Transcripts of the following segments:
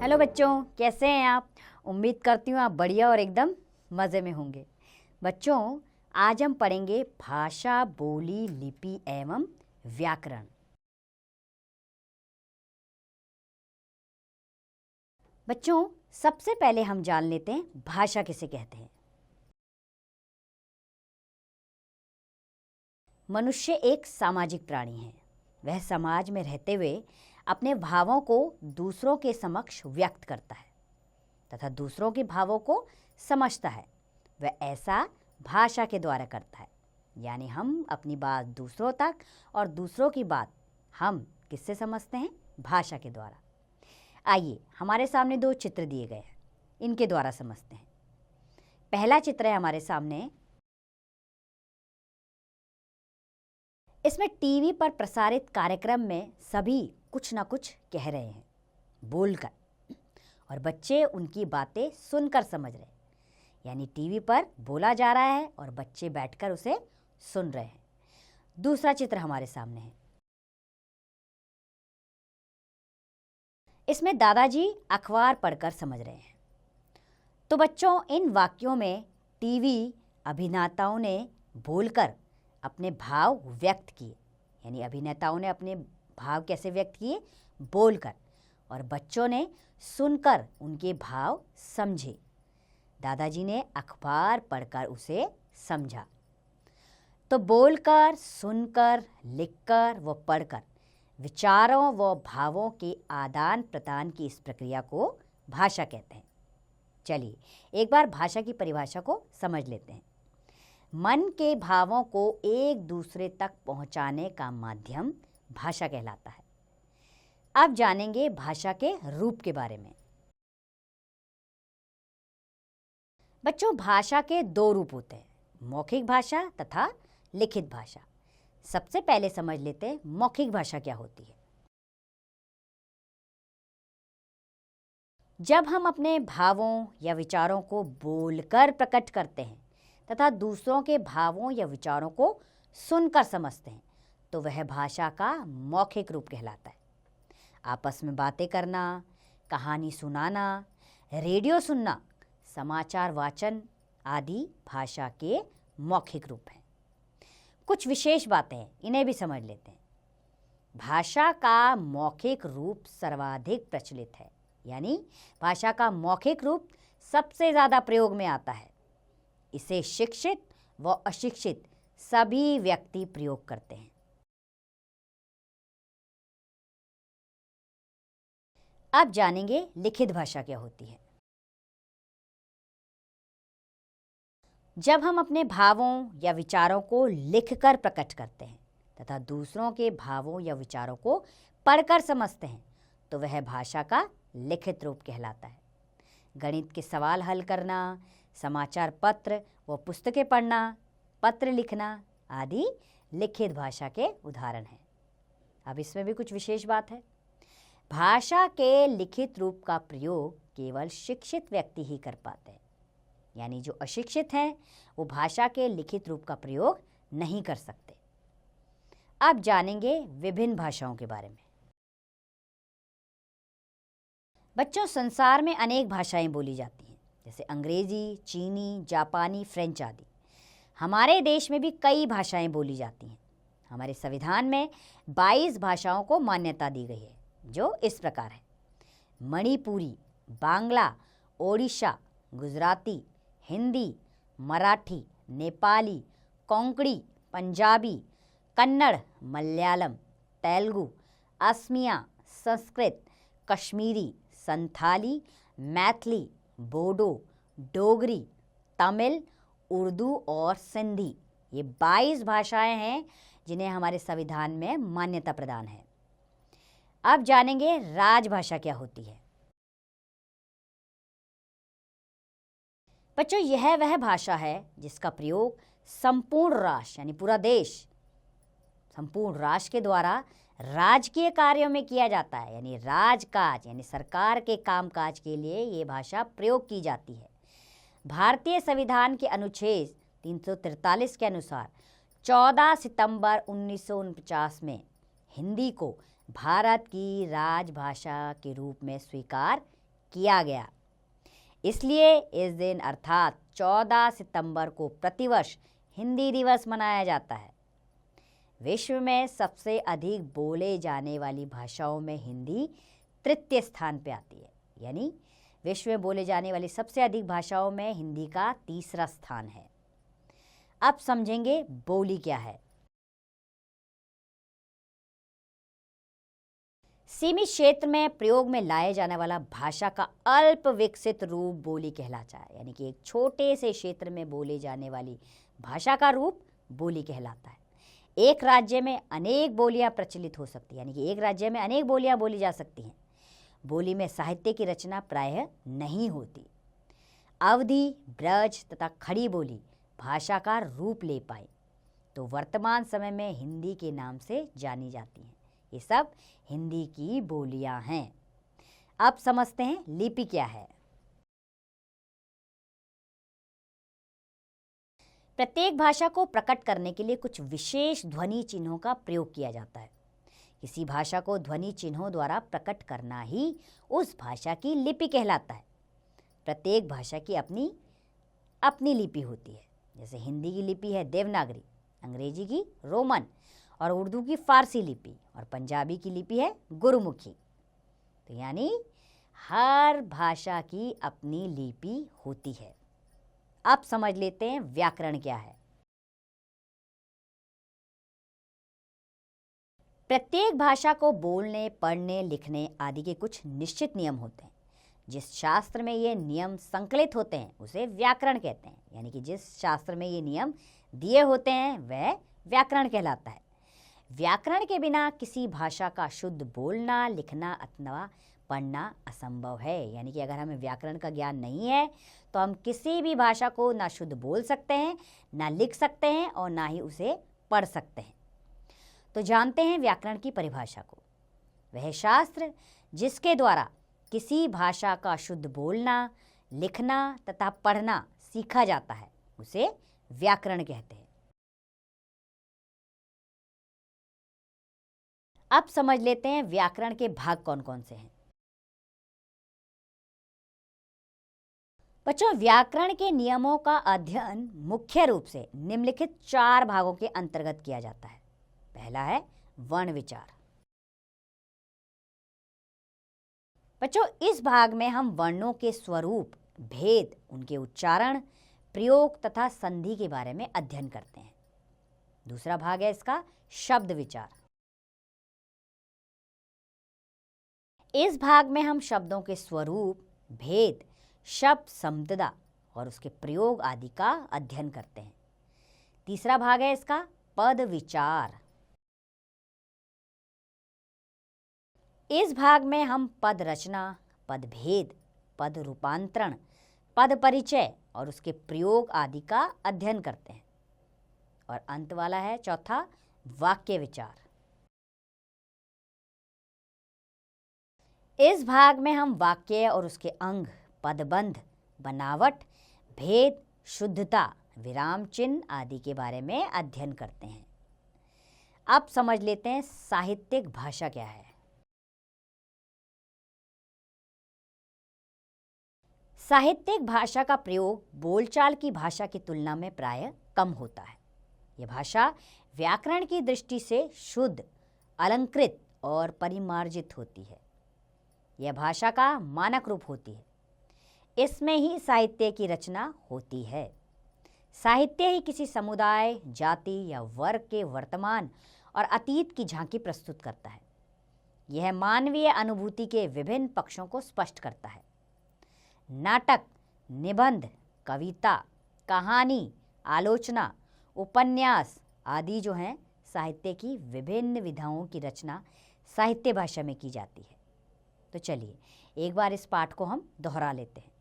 Hello बच्चों, कैसे हैं आप। उम्मीद करती हूँ आप बढ़िया और एकदम मज़े में होंगे। बच्चों, आज हम पढ़ेंगे भाषा, बोली, लिपि एवं व्याकरण। बच्चों, सबसे पहले हम जान लेते हैं भाषा किसे कहते हैं। मनुष्य एक सामाजिक प्राणी है। वह समाज में रहते हुए अपने भावों को दूसरों के समक्ष व्यक्त करता है तथा दूसरों के भावों को समझता है। वह ऐसा भाषा के द्वारा करता है, यानी हम अपनी बात दूसरों तक और दूसरों की बात हम किससे समझते हैं? भाषा के द्वारा। आइए, हमारे सामने दो चित्र दिए गए हैं, इनके द्वारा समझते हैं। पहला चित्र है हमारे सामने। इसमें टीवी पर प्रसारित कार्यक्रम में सभी कुछ ना कुछ कह रहे हैं बोलकर, और बच्चे उनकी बातें सुनकर समझ रहे हैं। यानी टीवी पर बोला जा रहा है और बच्चे बैठकर उसे सुन रहे हैं। दूसरा चित्र हमारे सामने है। इसमें दादाजी अखबार पढ़कर समझ रहे हैं। तो बच्चों, इन वाक्यों में टीवी अभिनेताओं ने बोलकर अपने भाव व्यक्त किए। यानी अभिनेताओं ने अपने भाव कैसे व्यक्त किए? बोलकर, और बच्चों ने सुनकर उनके भाव समझे। दादाजी ने अखबार पढ़कर उसे समझा। तो बोलकर, सुनकर, लिखकर व पढ़कर विचारों व भावों के आदान प्रदान की इस प्रक्रिया को भाषा कहते हैं। चलिए एक बार भाषा की परिभाषा को समझ लेते हैं। मन के भावों को एक दूसरे तक पहुंचाने का माध्यम भाषा कहलाता है। अब जानेंगे भाषा के रूप के बारे में। बच्चों, भाषा के दो रूप होते हैं, मौखिक भाषा तथा लिखित भाषा। सबसे पहले समझ लेते हैं मौखिक भाषा क्या होती है। जब हम अपने भावों या विचारों को बोलकर प्रकट करते हैं तथा दूसरों के भावों या विचारों को सुनकर समझते हैं, तो वह भाषा का मौखिक रूप कहलाता है। आपस में बातें करना, कहानी सुनाना, रेडियो सुनना, समाचार वाचन आदि भाषा के मौखिक रूप हैं। कुछ विशेष बातें हैं, इन्हें भी समझ लेते हैं। भाषा का मौखिक रूप सर्वाधिक प्रचलित है, यानी भाषा का मौखिक रूप सबसे ज़्यादा प्रयोग में आता है। इसे शिक्षित व अशिक्षित सभी व्यक्ति प्रयोग करते हैं। अब जानेंगे लिखित भाषा क्या होती है। जब हम अपने भावों या विचारों को लिखकर प्रकट करते हैं तथा दूसरों के भावों या विचारों को पढ़कर समझते हैं, तो वह भाषा का लिखित रूप कहलाता है। गणित के सवाल हल करना, समाचार पत्र व पुस्तकें पढ़ना, पत्र लिखना आदि लिखित भाषा के उदाहरण हैं। अब इसमें भी कुछ विशेष बात है। भाषा के लिखित रूप का प्रयोग केवल शिक्षित व्यक्ति ही कर पाते हैं, यानी जो अशिक्षित हैं वो भाषा के लिखित रूप का प्रयोग नहीं कर सकते। अब जानेंगे विभिन्न भाषाओं के बारे में। बच्चों, संसार में अनेक भाषाएं बोली जाती हैं, जैसे अंग्रेजी, चीनी, जापानी, फ्रेंच आदि। हमारे देश में भी कई भाषाएं बोली जाती हैं। हमारे संविधान में 22 भाषाओं को मान्यता दी गई है, जो इस प्रकार है: मणिपुरी, बांग्ला, ओडिशा, गुजराती, हिंदी, मराठी, नेपाली, कोंकणी, पंजाबी, कन्नड़, मलयालम, तेलुगु, असमिया, संस्कृत, कश्मीरी, संथाली, मैथिली, बोडो, डोगरी, तमिल, उर्दू और सिंधी। ये 22 भाषाएं हैं जिन्हें हमारे संविधान में मान्यता प्रदान है। अब जानेंगे राजभाषा क्या होती है। बच्चों, यह वह भाषा है जिसका प्रयोग संपूर्ण राष्ट्र यानी पूरा देश, संपूर्ण राष्ट्र के द्वारा राजकीय कार्यों में किया जाता है। यानी राजकाज यानी सरकार के कामकाज के लिए ये भाषा प्रयोग की जाती है। भारतीय संविधान के अनुच्छेद 343 के अनुसार 14 सितंबर 1949 में हिंदी को भारत की राजभाषा के रूप में स्वीकार किया गया। इसलिए इस दिन अर्थात 14 सितंबर को प्रतिवर्ष हिंदी दिवस मनाया जाता है। विश्व में सबसे अधिक बोले जाने वाली भाषाओं में हिंदी तृतीय स्थान पे आती है, यानी विश्व में बोले जाने वाली सबसे अधिक भाषाओं में हिंदी का तीसरा स्थान है। अब समझेंगे बोली क्या है। सीमित क्षेत्र में प्रयोग में लाए जाने वाला भाषा का अल्प विकसित रूप बोली कहलाता है, यानी कि एक छोटे से क्षेत्र में बोले जाने वाली भाषा का रूप बोली कहलाता है। एक राज्य में अनेक बोलियां प्रचलित हो सकती हैं, यानी कि एक राज्य में अनेक बोलियां बोली जा सकती हैं। बोली में साहित्य की रचना प्रायः नहीं होती। अवधी, ब्रज तथा खड़ी बोली भाषा का रूप ले पाई तो वर्तमान समय में हिंदी के नाम से जानी जाती हैं। ये सब हिंदी की बोलियां हैं। अब समझते हैं लिपि क्या है। प्रत्येक भाषा को प्रकट करने के लिए कुछ विशेष ध्वनि चिन्हों का प्रयोग किया जाता है। किसी भाषा को ध्वनि चिन्हों द्वारा प्रकट करना ही उस भाषा की लिपि कहलाता है। प्रत्येक भाषा की अपनी अपनी लिपि होती है। जैसे हिंदी की लिपि है देवनागरी, अंग्रेजी की रोमन और उर्दू की फारसी लिपि और पंजाबी की लिपि है गुरुमुखी। तो यानी हर भाषा की अपनी लिपि होती है। अब समझ लेते हैं व्याकरण क्या है। प्रत्येक भाषा को बोलने, पढ़ने, लिखने आदि के कुछ निश्चित नियम होते हैं। जिस शास्त्र में ये नियम संकलित होते हैं उसे व्याकरण कहते हैं, यानी कि जिस शास्त्र में ये नियम दिए होते हैं वह व्याकरण कहलाता है। व्याकरण के बिना किसी भाषा का शुद्ध बोलना, लिखना अथवा पढ़ना असंभव है। यानी कि अगर हमें व्याकरण का ज्ञान नहीं है तो हम किसी भी भाषा को ना शुद्ध बोल सकते हैं, ना लिख सकते हैं और ना ही उसे पढ़ सकते हैं। तो जानते हैं व्याकरण की परिभाषा को। वह शास्त्र जिसके द्वारा किसी भाषा का शुद्ध बोलना, लिखना तथा पढ़ना सीखा जाता है उसे व्याकरण कहते हैं। अब समझ लेते हैं व्याकरण के भाग कौन कौन से हैं। बच्चों, व्याकरण के नियमों का अध्ययन मुख्य रूप से निम्नलिखित 4 भागों के अंतर्गत किया जाता है। पहला है वर्ण विचार। बच्चों, इस भाग में हम वर्णों के स्वरूप, भेद, उनके उच्चारण, प्रयोग तथा संधि के बारे में अध्ययन करते हैं। दूसरा भाग है इसका शब्द विचार। इस भाग में हम शब्दों के स्वरूप, भेद, शब्द संपदा और उसके प्रयोग आदि का अध्ययन करते हैं। तीसरा भाग है इसका पद विचार। इस भाग में हम पद रचना, पद भेद, पद रूपांतरण, पद परिचय और उसके प्रयोग आदि का अध्ययन करते हैं। और अंत वाला है चौथा वाक्य विचार। इस भाग में हम वाक्य और उसके अंग, पदबंध, बनावट, भेद, शुद्धता, विराम चिन्ह आदि के बारे में अध्ययन करते हैं। अब समझ लेते हैं साहित्यिक भाषा क्या है। साहित्यिक भाषा का प्रयोग बोलचाल की भाषा की तुलना में प्रायः कम होता है। यह भाषा व्याकरण की दृष्टि से शुद्ध, अलंकृत और परिमार्जित होती है। यह भाषा का मानक रूप होती है। इसमें ही साहित्य की रचना होती है। साहित्य ही किसी समुदाय, जाति या वर्ग के वर्तमान और अतीत की झांकी प्रस्तुत करता है। यह मानवीय अनुभूति के विभिन्न पक्षों को स्पष्ट करता है। नाटक, निबंध, कविता, कहानी, आलोचना, उपन्यास आदि जो हैं साहित्य की विभिन्न विधाओं की रचना साहित्य भाषा में की जाती है। तो चलिए एक बार इस पाठ को हम दोहरा लेते हैं।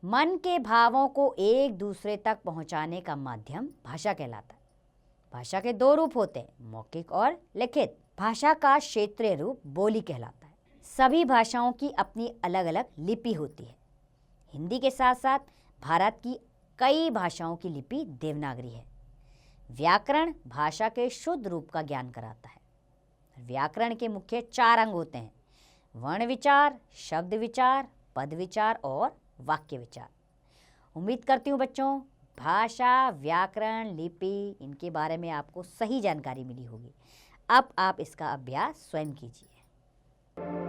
मन के भावों को एक दूसरे तक पहुंचाने का माध्यम भाषा कहलाता है। भाषा के 2 रूप होते हैं, मौखिक और लिखित। भाषा का क्षेत्रीय रूप बोली कहलाता है। सभी भाषाओं की अपनी अलग अलग लिपि होती है। हिंदी के साथ साथ भारत की कई भाषाओं की लिपि देवनागरी है। व्याकरण भाषा के शुद्ध रूप का ज्ञान कराता है। व्याकरण के मुख्य 4 अंग होते हैं: वर्ण विचार, शब्द विचार, पद विचार और वाक्य विचार। उम्मीद करती हूँ बच्चों भाषा, व्याकरण, लिपि इनके बारे में आपको सही जानकारी मिली होगी। अब आप इसका अभ्यास स्वयं कीजिए।